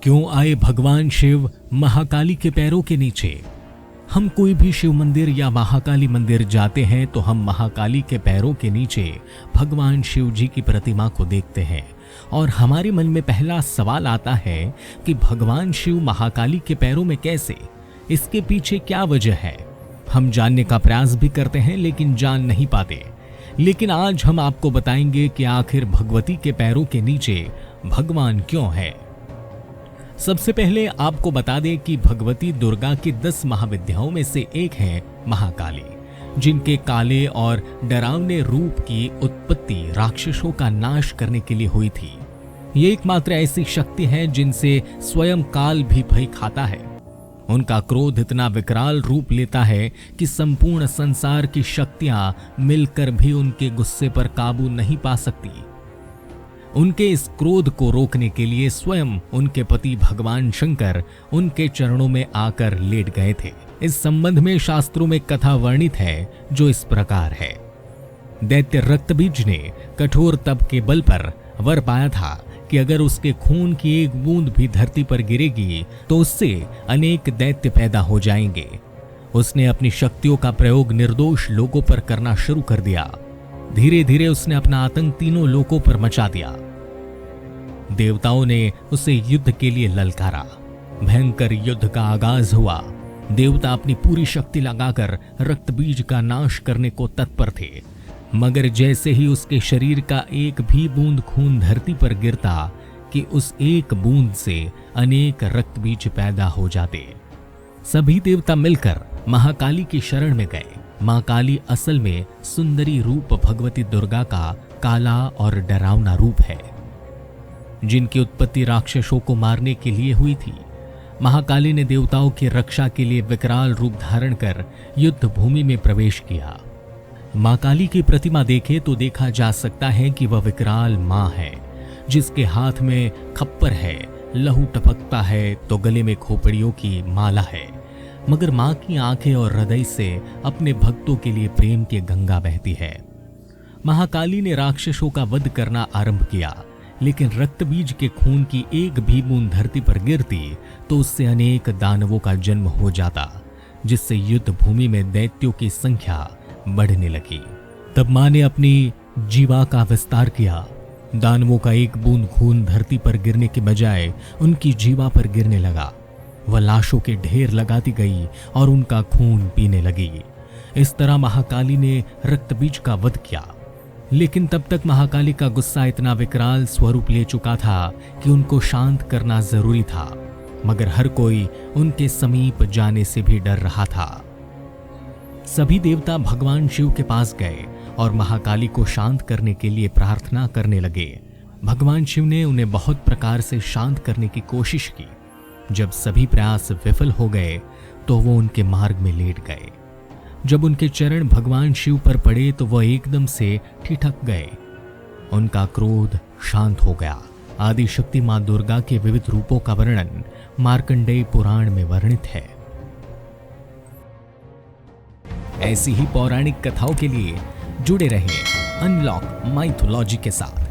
क्यों आए भगवान शिव महाकाली के पैरों के नीचे? हम कोई भी शिव मंदिर या महाकाली मंदिर जाते हैं तो हम महाकाली के पैरों के नीचे भगवान शिव जी की प्रतिमा को देखते हैं और हमारे मन में पहला सवाल आता है कि भगवान शिव महाकाली के पैरों में कैसे? इसके पीछे क्या वजह है? हम जानने का प्रयास भी करते हैं लेकिन जान नहीं पाते। लेकिन आज हम आपको बताएंगे कि आखिर भगवती के पैरों के नीचे भगवान क्यों है। सबसे पहले आपको बता दें कि भगवती दुर्गा की 10 महाविद्याओं में से एक है महाकाली, जिनके काले और डरावने रूप की उत्पत्ति राक्षसों का नाश करने के लिए हुई थी। ये एकमात्र ऐसी शक्ति है जिनसे स्वयं काल भी भय खाता है। उनका क्रोध इतना विकराल रूप लेता है कि संपूर्ण संसार की शक्तियां मिलकर भी उनके गुस्से पर काबू नहीं पा सकती। उनके इस क्रोध को रोकने के लिए स्वयं उनके पति भगवान शंकर उनके चरणों में आकर लेट गए थे। इस संबंध में शास्त्रों में कथा वर्णित है जो इस प्रकार है। दैत्य रक्तबीज ने कठोर तप के बल पर वर पाया था कि अगर उसके खून की एक बूंद भी धरती पर गिरेगी तो उससे अनेक दैत्य पैदा हो जाएंगे। उसने अपनी शक्तियों का प्रयोग निर्दोष लोगों पर करना शुरू कर दिया। धीरे धीरे उसने अपना आतंक तीनों लोकों पर मचा दिया। देवताओं ने उसे युद्ध के लिए ललकारा। भयंकर युद्ध का आगाज हुआ। देवता अपनी पूरी शक्ति लगाकर रक्तबीज का नाश करने को तत्पर थे, मगर जैसे ही उसके शरीर का एक भी बूंद खून धरती पर गिरता कि उस एक बूंद से अनेक रक्तबीज पैदा हो जाते। सभी देवता मिलकर महाकाली की शरण में गए। मां काली असल में सुंदरी रूप भगवती दुर्गा का काला और डरावना रूप है, जिनकी उत्पत्ति राक्षसों को मारने के लिए हुई थी। महाकाली ने देवताओं की रक्षा के लिए विकराल रूप धारण कर युद्ध भूमि में प्रवेश किया। मां काली की प्रतिमा देखे तो देखा जा सकता है कि वह विकराल मां है, जिसके हाथ में खप्पर है, लहू टपकता है तो गले में खोपड़ियों की माला है। मगर मां की आंखें और हृदय से अपने भक्तों के लिए प्रेम की गंगा बहती है। महाकाली ने राक्षसों का वध करना आरंभ किया, लेकिन रक्तबीज के खून की एक भी बूंद धरती पर गिरती तो उससे अनेक दानवों का जन्म हो जाता, जिससे युद्ध भूमि में दैत्यों की संख्या बढ़ने लगी। तब मां ने अपनी जीवा का विस्तार किया। दानवों का एक बूंद खून धरती पर गिरने के बजाय उनकी जीवा पर गिरने लगा। वह लाशों के ढेर लगाती गई और उनका खून पीने लगी। इस तरह महाकाली ने रक्तबीज का वध किया, लेकिन तब तक महाकाली का गुस्सा इतना विकराल स्वरूप ले चुका था कि उनको शांत करना जरूरी था, मगर हर कोई उनके समीप जाने से भी डर रहा था। सभी देवता भगवान शिव के पास गए और महाकाली को शांत करने के लिए प्रार्थना करने लगे। भगवान शिव ने उन्हें बहुत प्रकार से शांत करने की कोशिश की। जब सभी प्रयास विफल हो गए तो वो उनके मार्ग में लेट गए। जब उनके चरण भगवान शिव पर पड़े तो वह एकदम से ठिठक गए। उनका क्रोध शांत हो गया। आदि शक्ति मां दुर्गा के विविध रूपों का वर्णन मार्कंडेय पुराण में वर्णित है। ऐसी ही पौराणिक कथाओं के लिए जुड़े रहिए अनलॉक माइथोलॉजी के साथ।